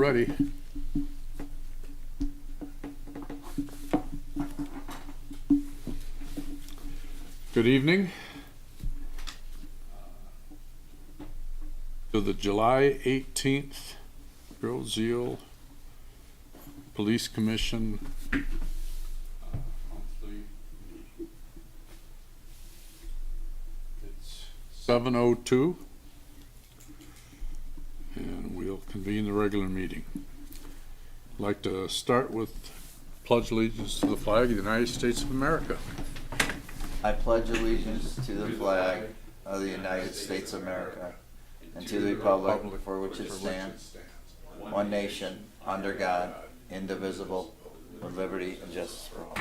ready. Good evening to the July 18th Roseville Police Commission monthly. It's 7:02 and we'll convene the regular meeting. I'd like to start with pledge allegiance to the flag of the United States of America. I pledge allegiance to the flag of the United States of America and to the republic for which it stands, one nation, under God, indivisible, with liberty and justice for all.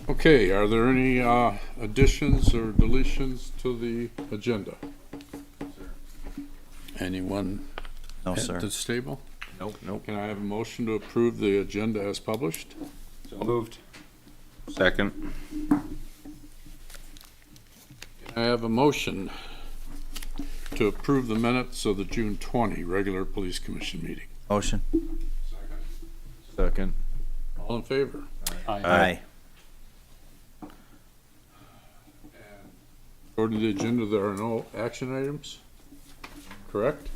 Okay, are there any additions or deletions to the agenda? Anyone No, at sir. this table? Nope. Can I have a motion to approve the agenda as published? So moved. Second. Can I have a motion to approve the minutes of the June 20 regular police commission meeting? Motion. Second. All in favor? Aye. According to the agenda, there are no action items, correct?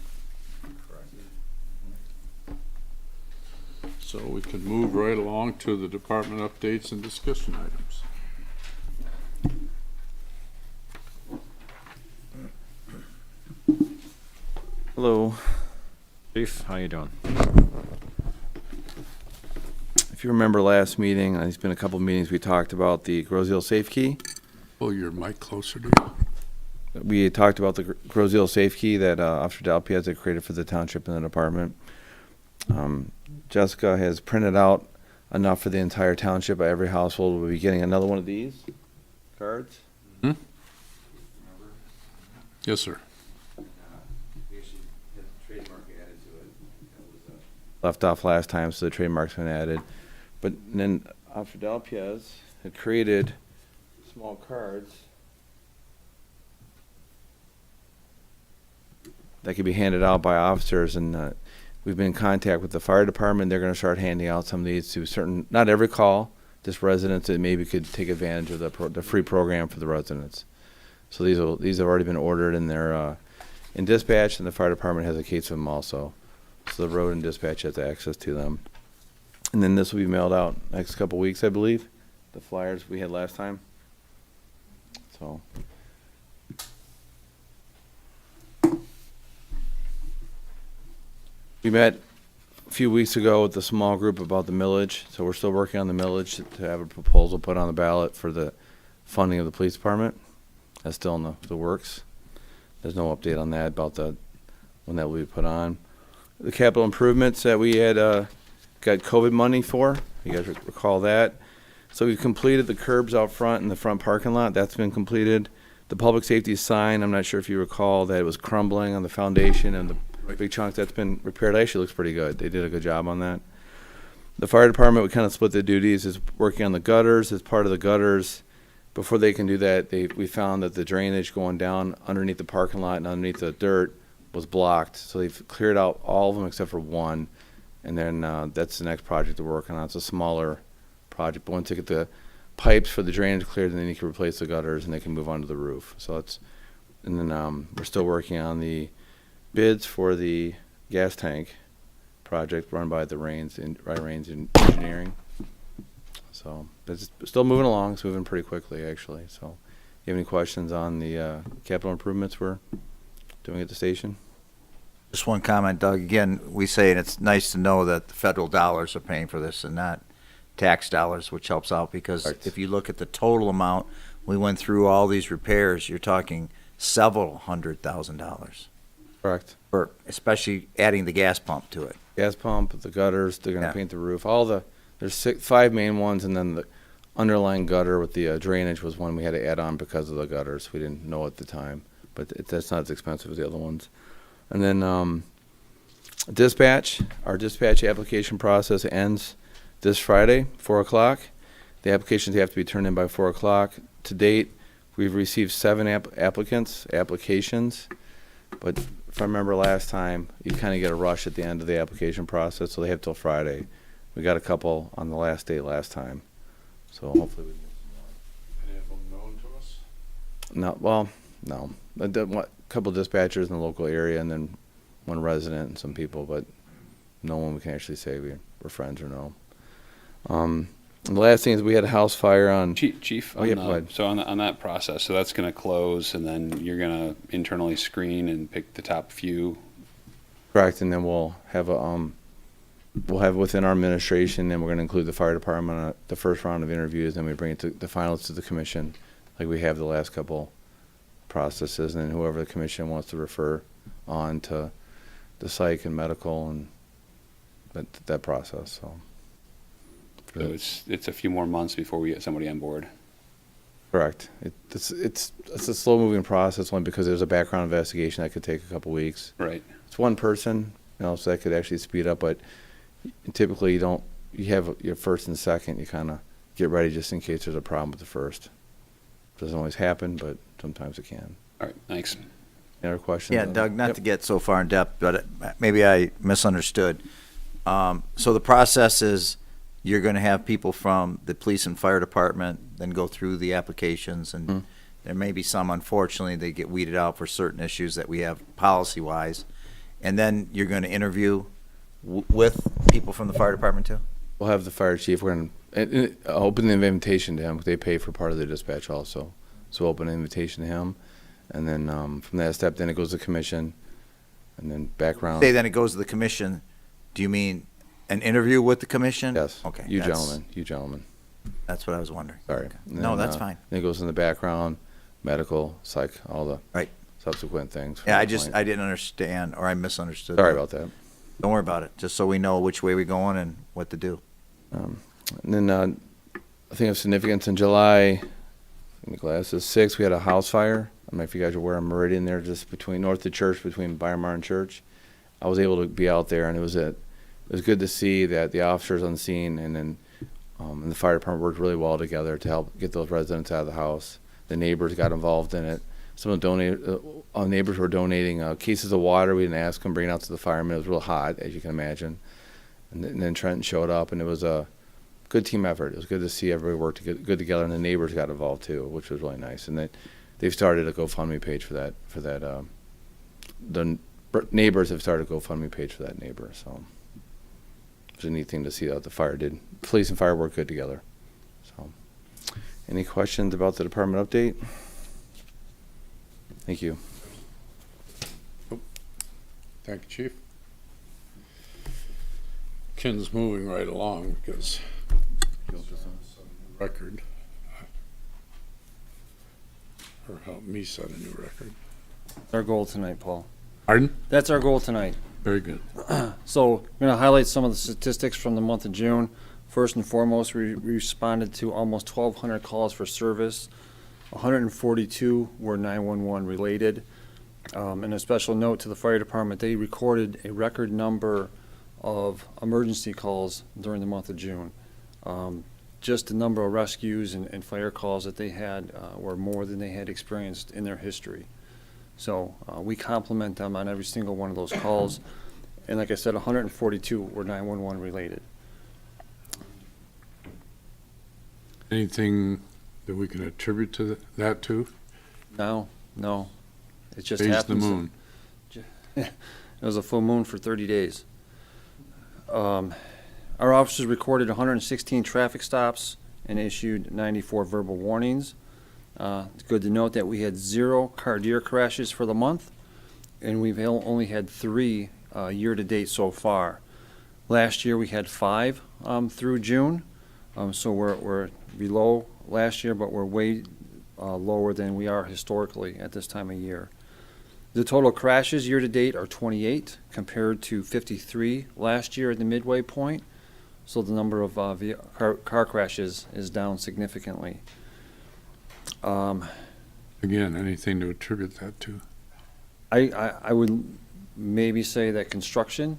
So we can move right along to the department updates and discussion items. Hello. Chief, how you doing? If you remember last meeting, it's been a couple meetings, we talked about the Groseville Safe Key. Pull your mic closer to you. We had talked about the Groseville Safe Key that Officer Dalpiaz had created for the township and the department. Jessica has printed out enough for the entire township. Every household will be getting another one of these cards. Yes, sir. Left off last time, so the trademark's been added. But then Officer Dalpiaz had created small cards that could be handed out by officers, and we've been in contact with the fire department. They're going to start handing out some of these to certain, not every call, just residents that maybe could take advantage of the free program for the residents. So these have already been ordered, and they're in dispatch, and the fire department has a case of them also. So the road and dispatch has access to them. And then this will be mailed out next couple weeks, I believe, the flyers we had last time. So. We met a few weeks ago with the small group about the millage, so we're still working on the millage to have a proposal put on the ballot for the funding of the police department. That's still in the works. There's no update on that about when that will be put on. The capital improvements that we had got COVID money for, you guys recall that? So we've completed the curbs out front in the front parking lot. That's been completed. The public safety sign, I'm not sure if you recall that it was crumbling on the foundation and the big chunk that's been repaired. Actually looks pretty good. They did a good job on that. The fire department, we kind of split the duties, is working on the gutters. As part of the gutters, before they can do that, we found that the drainage going down underneath the parking lot and underneath the dirt was blocked. So they've cleared out all of them except for one. And then that's the next project they're working on. It's a smaller project, but once they get the pipes for the drainage cleared, then you can replace the gutters and they can move on to the roof. So it's, and then we're still working on the bids for the gas tank project run by the Rains Engineering. So it's still moving along. It's moving pretty quickly, actually. So you have any questions on the capital improvements we're doing at the station? Just one comment, Doug. Again, we say, and it's nice to know that the federal dollars are paying for this and not tax dollars, which helps out because Correct. if you look at the total amount, we went through all these repairs, you're talking several $100,000 Correct. for especially adding the gas pump to it. Gas pump, the gutters, they're gonna Yeah. paint the roof. There's 5 main ones, and then the underlying gutter with the drainage was one we had to add on because of the gutters. We didn't know at the time, but that's not as expensive as the other ones. And then dispatch, our dispatch application process ends this Friday, 4 o'clock. The applications have to be turned in by 4 o'clock. To date, we've received 7 applications, but if I remember last time, you kind of get a rush at the end of the application process, so they have till Friday. We got a couple on the last day last time, so hopefully we can get Any of them known to us? some more. No. A couple dispatchers in the local area, and then one resident and some people, but no one we can actually say we're friends or no. And the last thing is we had a house fire on. Chief, Oh, yeah, go ahead. so on that process, so that's going to close, and then you're going to internally screen and pick the top few. Correct, and then we'll have within our administration, and we're going to include the fire department on the first round of interviews, then we bring it to the finals to the commission, like we have the last couple processes, and then whoever the commission wants to refer on to the psych and medical and that process. So So it's a few more months before we get somebody on board. correct. It's a slow moving process, only because there's a background investigation that could take a couple weeks. Right. It's one person, so that could actually speed up, but typically you have your first and second, you kind of get ready just in case there's a problem with the first. Doesn't always happen, but sometimes it can. All right, thanks. Any other questions? Yeah, Doug, not to get so far in depth, but maybe I misunderstood. So the process is you're going to have people from the police and fire department then go through the applications, and there may be some, unfortunately, they get weeded out for certain issues that we have policy-wise. And then you're going to interview with people from the fire department too? We'll have the fire chief, we're going to open the invitation to him, they pay for part of the dispatch also. So open an invitation to him, and then from that step, then it goes to commission, and then background. Say then it goes to the commission. Do you mean an interview with the commission? Yes. Okay. You that's- gentlemen. That's what I was wondering. Sorry. Okay. And No, then, that's fine. Then it goes in the background, medical, psych, all the Right. subsequent things. Yeah, I didn't understand, or I misunderstood. Sorry that. about that. Don't worry about it, just so we know which way we're going and what to do. And then I think of significance in July, in the glasses 6, we had a house fire. I don't know if you guys are aware of Meridian there, just between north of church, between Byron and Church. I was able to be out there, and it was good to see that the officers on scene and then and the fire department worked really well together to help get those residents out of the house. The neighbors got involved in it. Some of the neighbors were donating cases of water. We didn't ask them, bring it out to the firemen. It was real hot, as you can imagine. And then Trenton showed up, and it was a good team effort. It was good to see everybody work good together, and the neighbors got involved too, which was really nice. And they've started a GoFundMe page for that. The neighbors have started a GoFundMe page for that neighbor. So it was a neat thing to see that the fire did. Police and fire work good together. So, any questions about the department update? Thank you. Thank you, Chief. Ken's moving right along because record, or help me set a new record. Our goal tonight, Paul. Pardon? That's our goal tonight. Very good. So we're going to highlight some of the statistics from the month of June. First and foremost, we responded to almost 1,200 calls for service. 142 were 911 related. And a special note to the fire department, they recorded a record number of emergency calls during the month of June. Just the number of rescues and fire calls that they had were more than they had experienced in their history. So we compliment them on every single one of those calls. And like I said, 142 were 911 related. Anything that we can attribute to that to? No. It just Days happens. the moon. It was a full moon for 30 days. Our officers recorded 116 traffic stops and issued 94 verbal warnings. It's good to note that we had 0 car deer crashes for the month, and we've only had 3 year-to-date so far. Last year we had 5 through June, so we're below last year, but we're way lower than we are historically at this time of year. The total crashes year-to-date are 28 compared to 53 last year at the midway point, so the number of car crashes is down significantly. Again, anything to attribute that to? I would maybe say that construction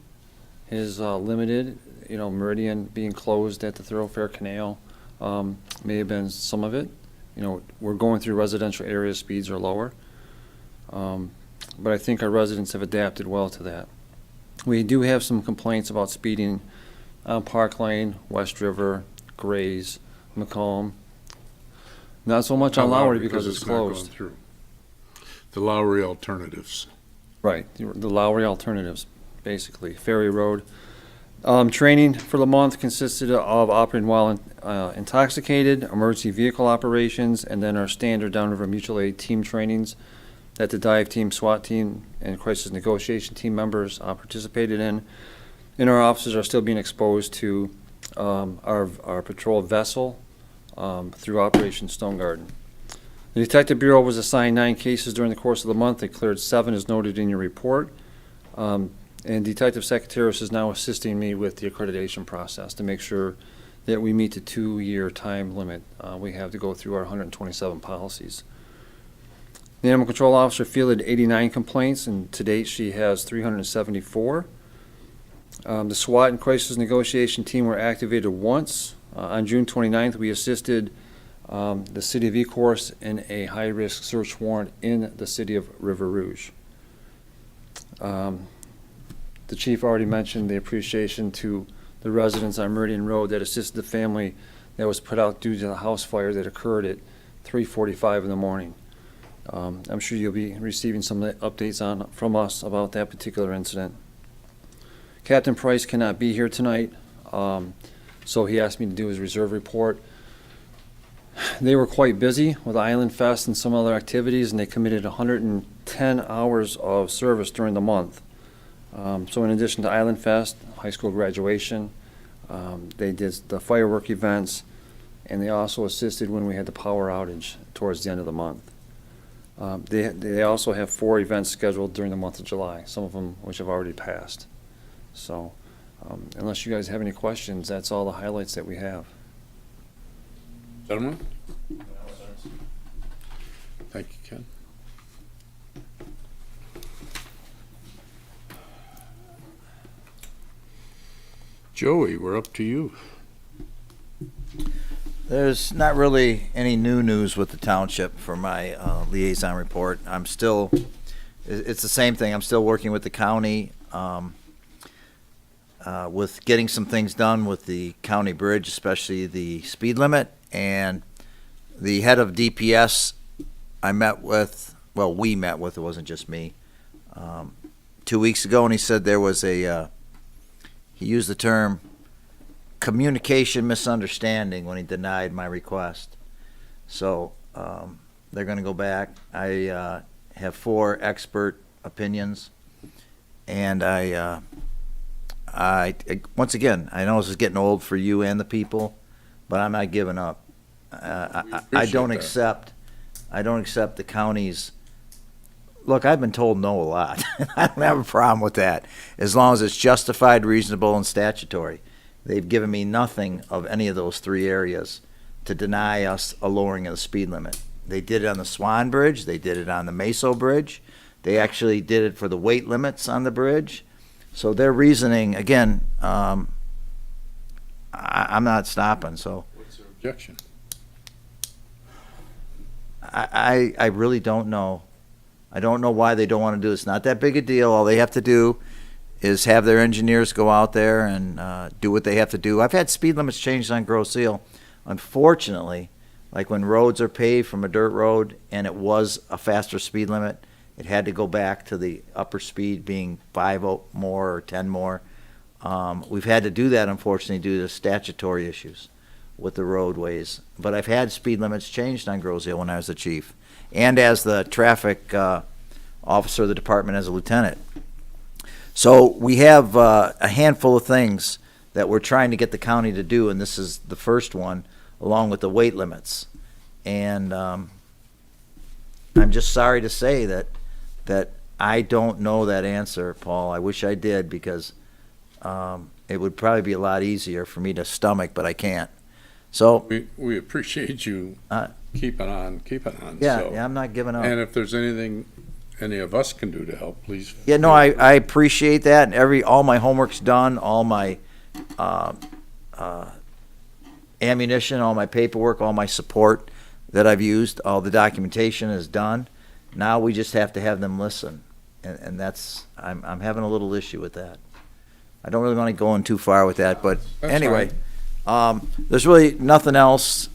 is limited. Meridian being closed at the Thoroughfare Canal may have been some of it. we're going through residential areas, speeds are lower. But I think our residents have adapted well to that. We do have some complaints about speeding on Park Lane, West River, Grays, Macomb. Not so much on Lowry because it's not going closed. through. The Lowry alternatives. Right, the Lowry alternatives, basically. Ferry Road. Training for the month consisted of operating while intoxicated, emergency vehicle operations, and then our standard downriver mutual aid team trainings that the dive team, SWAT team, and crisis negotiation team members participated in. And our officers are still being exposed to our patrol vessel through Operation Stone Garden. The Detective Bureau was assigned 9 cases during the course of the month. They cleared 7 as noted in your report. And Detective Secretaris is now assisting me with the accreditation process to make sure that we meet the 2-year time limit we have to go through our 127 policies. The Animal Control Officer fielded 89 complaints, and to date she has 374. The SWAT and Crisis Negotiation Team were activated once. On June 29th, we assisted the City of Ecorse in a high-risk search warrant in the City of River Rouge. The Chief already mentioned the appreciation to the residents on Meridian Road that assisted the family that was put out due to the house fire that occurred at 3:45 in the morning. I'm sure you'll be receiving some updates from us about that particular incident. Captain Price cannot be here tonight, so he asked me to do his reserve report. They were quite busy with Island Fest and some other activities, and they committed 110 hours of service during the month. So in addition to Island Fest, high school graduation, they did the firework events, and they also assisted when we had the power outage towards the end of the month. They also have 4 events scheduled during the month of July, some of them which have already passed. So unless you guys have any questions, that's all the highlights that we have. Gentlemen? Thank you, Ken. Joey, we're up to you. There's not really any new news with the township for my liaison report. It's the same thing. I'm still working with the county with getting some things done with the county bridge, especially the speed limit. And the head of DPS we met with, it wasn't just me, 2 weeks ago, and he said there was he used the term communication misunderstanding when he denied my request. So they're going to go back. I have 4 expert opinions, and I once again, I know this is getting old for you and the people, but I'm not giving up. I don't accept the county's. Look, I've been told no a lot. I don't have a problem with that, as long as it's justified, reasonable, and statutory. They've given me nothing of any of those 3 areas to deny us a lowering of the speed limit. They did it on the Swan Bridge. They did it on the Meso Bridge. They actually did it for the weight limits on the bridge. So their reasoning, again, I'm not stopping. So What's their objection? I really don't know. I don't know why they don't want to do it. It's not that big a deal. All they have to do is have their engineers go out there and do what they have to do. I've had speed limits changed on Grosse Ile. Unfortunately, like when roads are paved from a dirt road and it was a faster speed limit, it had to go back to the upper speed being 5 more or 10 more. We've had to do that, unfortunately, due to statutory issues with the roadways. But I've had speed limits changed on Grosse Ile when I was the chief, and as the traffic officer of the department as a lieutenant. So we have a handful of things that we're trying to get the county to do, and this is the first one, along with the weight limits. And I'm just sorry to say that I don't know that answer, Paul. I wish I did, because it would probably be a lot easier for me to stomach, but I can't. So We appreciate you keeping on. yeah, So- I'm not giving up. And if there's anything any of us can do to help, please. Yeah, no, I appreciate that. And all my homework's done, all my ammunition, all my paperwork, all my support. that I've used. All the documentation is done. Now we just have to have them listen. And that's, I'm having a little issue with that. I don't really want to go in too far with that, but That's anyway, there's really nothing else.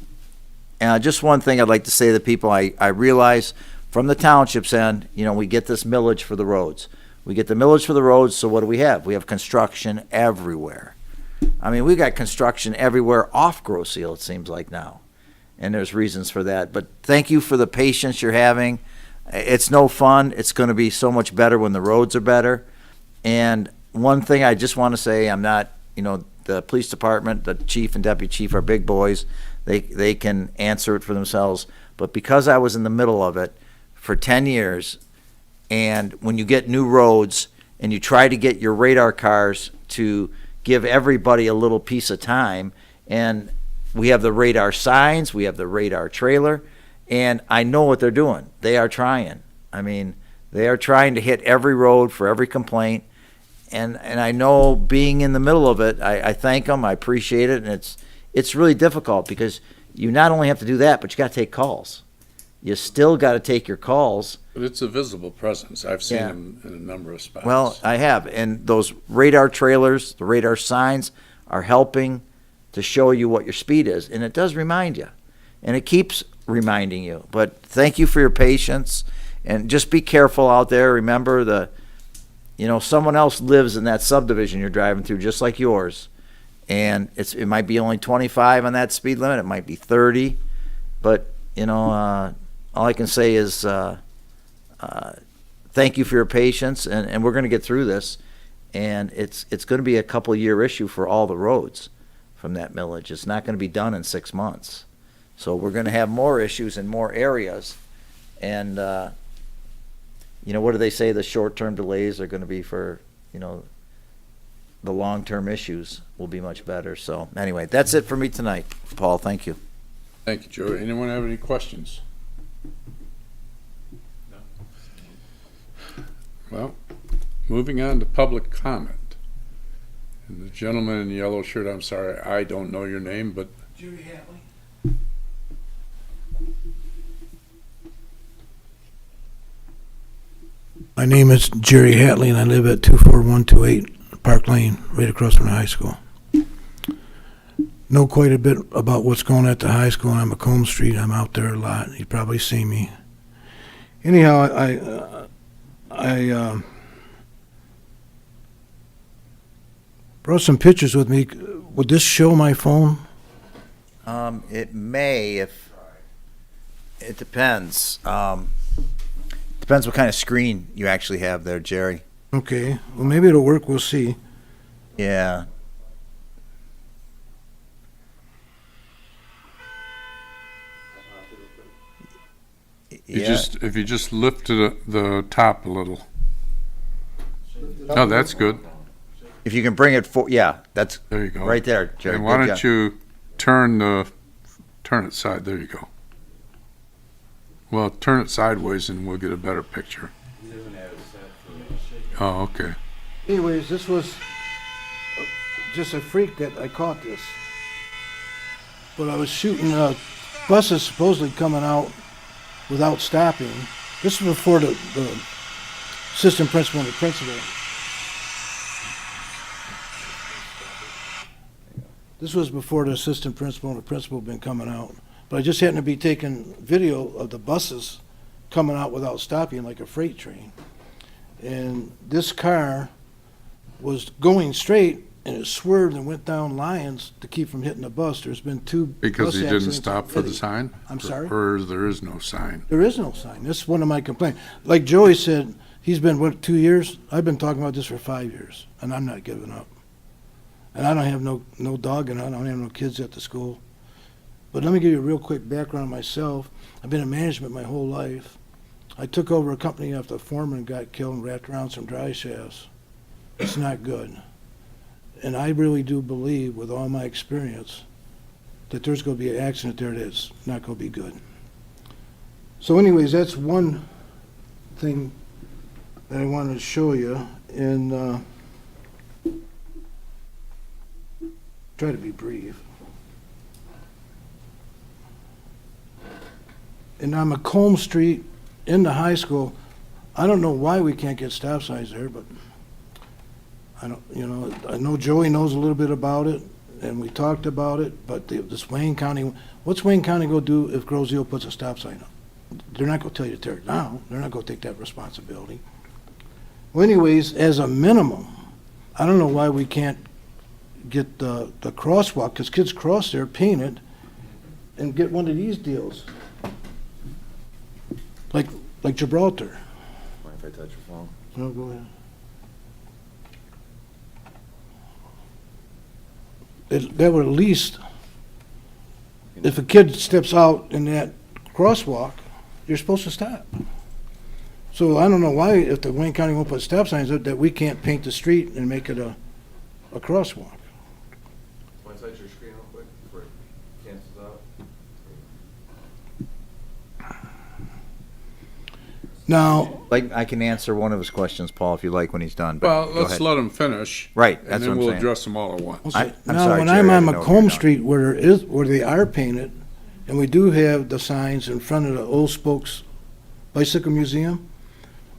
Just one thing I'd like to say to the people, I realize from the township's end, you know, we get this millage for the roads. We get the millage for the roads, so what do we have? We have construction everywhere. I mean, we got construction everywhere off Grosse Seal, it seems like now. And there's reasons for that. But thank you for the patience you're having. It's no fun. It's going to be so much better when the roads are better. And one thing I just want to say, I'm not, you know, the police department, the chief and deputy chief are big boys. They can answer it for themselves. But because I was in the middle of it for 10 years, and when you get new roads and you try to get your radar cars to give everybody a little piece of time, and we have the radar signs, we have the radar trailer, and I know what they're doing. They are trying. I mean, they are trying to hit every road for every complaint. And I know being in the middle of it, I thank them, I appreciate it, and it's really difficult because you not only have to do that, but you got to take calls. You still got to take your calls. But it's a visible presence. I've seen Yeah. them in a number of spots. Well, I have, and those radar trailers, the radar signs are helping to show you what your speed is, and it does remind you, and it keeps reminding you. But thank you for your patience, and just be careful out there. Remember someone else lives in that subdivision you're driving through, just like yours, and it might be only 25 on that speed limit, it might be 30, but all I can say is thank you for your patience, and we're going to get through this, and it's going to be a couple-year issue for all the roads from that millage. It's not going to be done in 6 months. So we're going to have more issues in more areas, and what do they say? The short-term delays are going to be for, the long-term issues will be much better. So anyway, that's it for me tonight. Paul, thank you. Thank you, Joe. Anyone have any questions? Well, moving on to public comment. And the gentleman in the yellow shirt, I'm sorry, I don't know your name, but Jerry Hatley. My name is Jerry Hatley, and I live at 24128 Park Lane, right across from the high school. Know quite a bit about what's going on at the high school. I'm at Macomb Street. I'm out there a lot. You probably see me. Anyhow, I brought some pictures with me. Would this show my phone? It may, if it depends. Depends what kind of screen you actually have there, Jerry. Okay. Well, maybe it'll work. We'll see. Yeah. if you just lift the top a little. Oh, that's good. If you can bring it that's There you go. right there, Jerry. And why Good don't job. you turn it side, there you go. Well, turn it sideways and we'll get a better picture. Oh, okay. Anyways, this was just a freak that I caught this. But I was shooting buses supposedly coming out without stopping. This was before the assistant principal and the principal. This was before the assistant principal and the principal had been coming out. But I just happened to be taking video of the buses coming out without stopping like a freight train. And this car was going straight, and it swerved and went down Lyons to keep from hitting the bus. There's been two Because bus he didn't accidents stop for the already. sign? I'm sorry? Or there is no sign? There is no sign. That's one of my complaints. Like Joey said, he's been, 2 years? I've been talking about this for 5 years, and I'm not giving up. And I don't have no dog, and I don't have no kids at the school. But let me give you a real quick background on myself. I've been in management my whole life. I took over a company after the foreman got killed and wrapped around some dry shafts. It's not good. And I really do believe, with all my experience, that there's going to be an accident there that's not going to be good. So anyways, that's one thing that I wanted to show you. And try to be brief. And on Macomb Street in the high school, I don't know why we can't get stop signs there, but I don't, you know, I know Joey knows a little bit about it, and we talked about it, but this Wayne County, what's Wayne County gonna do if Groseville puts a stop sign up? They're not gonna tell you to tear it down. They're not gonna take that responsibility. Well, anyways, as a minimum, I don't know why we can't get the crosswalk, because kids cross there, paint it, and get one of these deals. Like Gibraltar. Mind if I touch your phone? No, go ahead. That would at least, if a kid steps out in that crosswalk, you're supposed to stop. So I don't know why, if the Wayne County won't put stop signs up, that we can't paint the street and make it a crosswalk. Want to touch your screen real quick before it cancels out? Now, Like, I can answer one of his questions, Paul, if you like, when he's done, but Well, go let's ahead. let him finish. Right, And that's then what I'm we'll saying. address them all at once. I'm now, sorry, when Jerry, I'm I on didn't know Macomb you were Street where they are painted, and we do have the signs in front of the Old Spokes Bicycle Museum,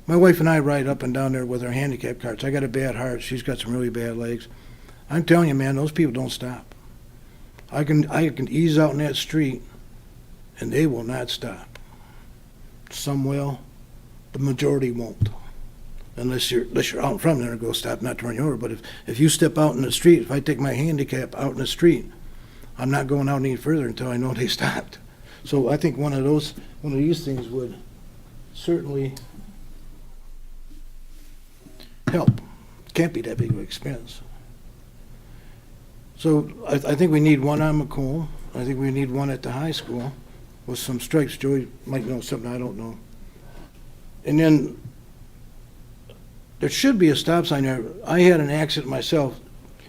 my wife and I ride up and down there with our handicap carts. I got a bad heart. She's got some really bad legs. I'm telling you, man, those people don't stop. I can ease out in that street, and they will not stop. Some will, the majority won't. Unless you're out in front, they're gonna go stop, not to run you over. But if you step out in the street, if I take my handicap out in the street, I'm not going out any further until I know they stopped. So I think one of these things would certainly help. Can't be that big of an expense. So I think we need one on Macomb. I think we need one at the high school with some stripes. Joey might know something I don't know. And then there should be a stop sign there. I had an accident myself.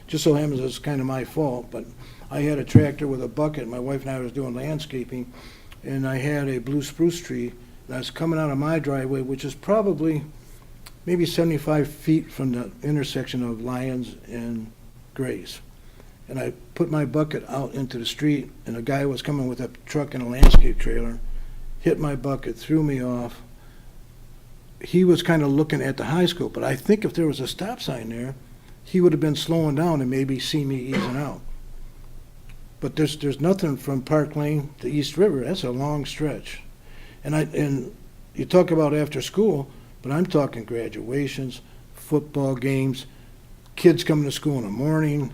Just so happens it's kind of my fault, but I had a tractor with a bucket. My wife and I was doing landscaping, and I had a blue spruce tree that's coming out of my driveway, which is probably maybe 75 feet from the intersection of Lyons and Grays. And I put my bucket out into the street, and a guy was coming with a truck and a landscape trailer, hit my bucket, threw me off. He was kind of looking at the high school, but I think if there was a stop sign there, he would have been slowing down and maybe see me easing out. But there's nothing from Park Lane to East River. That's a long stretch. And you talk about after school, but I'm talking graduations, football games, kids coming to school in the morning.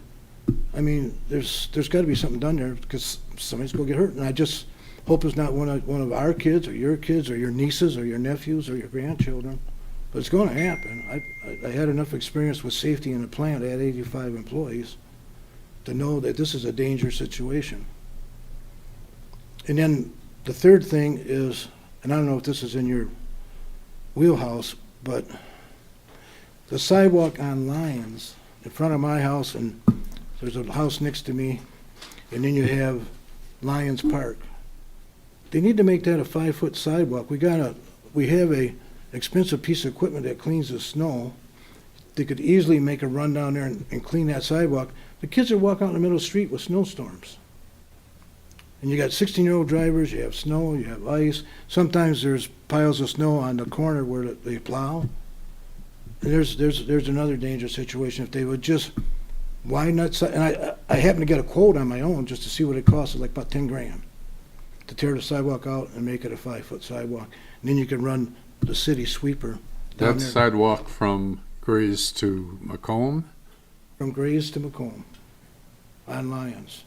I mean, there's got to be something done there because somebody's going to get hurt. And I just hope it's not one of our kids or your nieces or your nephews or your grandchildren. But it's going to happen. I had enough experience with safety in the plant. I had 85 employees to know that this is a dangerous situation. And then the third thing is, and I don't know if this is in your wheelhouse, but the sidewalk on Lyons in front of my house, and there's a house next to me, and then you have Lyons Park. They need to make that a 5-foot sidewalk. We have a expensive piece of equipment that cleans the snow. They could easily make a run down there and clean that sidewalk. The kids are walking out in the middle of the street with snowstorms. And you got 16-year-old drivers, you have snow, you have ice. Sometimes there's piles of snow on the corner where they plow. And there's another dangerous situation. If they would just widen that side, and I happen to get a quote on my own just to see what it costs. It's like about 10 grand to tear the sidewalk out and make it a 5-foot sidewalk. And then you can run the city sweeper down That's there sidewalk from Grays to Macomb. from Grays to Macomb on Lyons.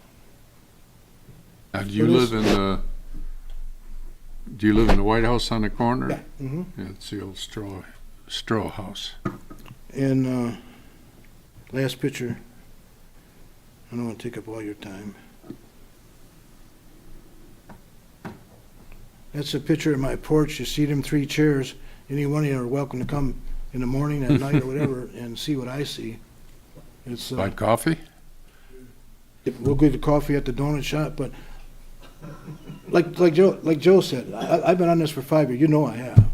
Now, do you What live in the White House on the corner? Yeah. Mm-hmm. Yeah, it's the old straw house. And last picture, I don't want to take up all your time. That's a picture of my porch. You see them 3 chairs. Any one of you are welcome to come in the morning, at night, or whatever, and see what I see. It's Buy coffee? we'll get the coffee at the donut shop, but like Joe said, I've been on this for 5 years. You know I have.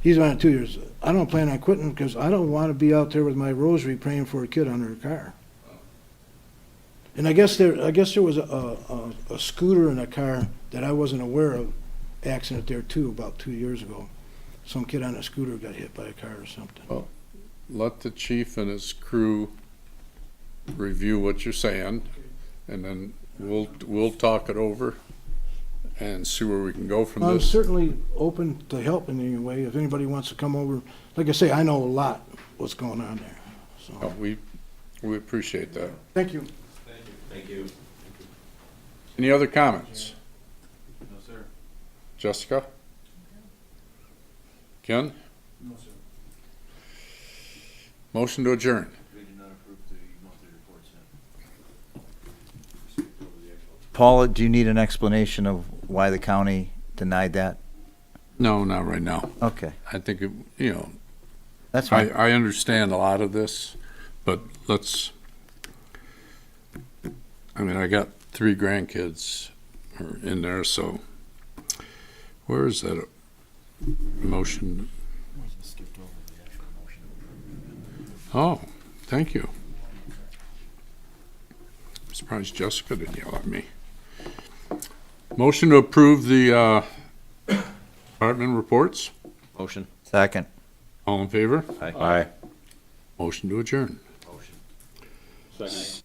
He's on it 2 years. I don't plan on quitting because I don't want to be out there with my rosary praying for a kid under a car. And I guess there was a scooter in a car that I wasn't aware of accident there too about 2 years ago. Some kid on a scooter got hit by a car or something. Let the chief and his crew review what you're saying, and then we'll talk it over and see where we can go from I'm this. certainly open to help in any way. If anybody wants to come over, like I say, I know a lot what's going on there. So, We appreciate that. thank you. Any other comments? No, sir. Jessica? Ken? No, sir. Motion to adjourn. Paula, do you need an explanation of why the county denied that? No, not right now. Okay, I think, that's fine. I understand a lot of this, but I got 3 grandkids in there, so where is that motion? Oh, thank you. I'm surprised Jessica didn't yell at me. Motion to approve the department reports. Motion. Second. All in favor? Aye. Motion to adjourn. Second.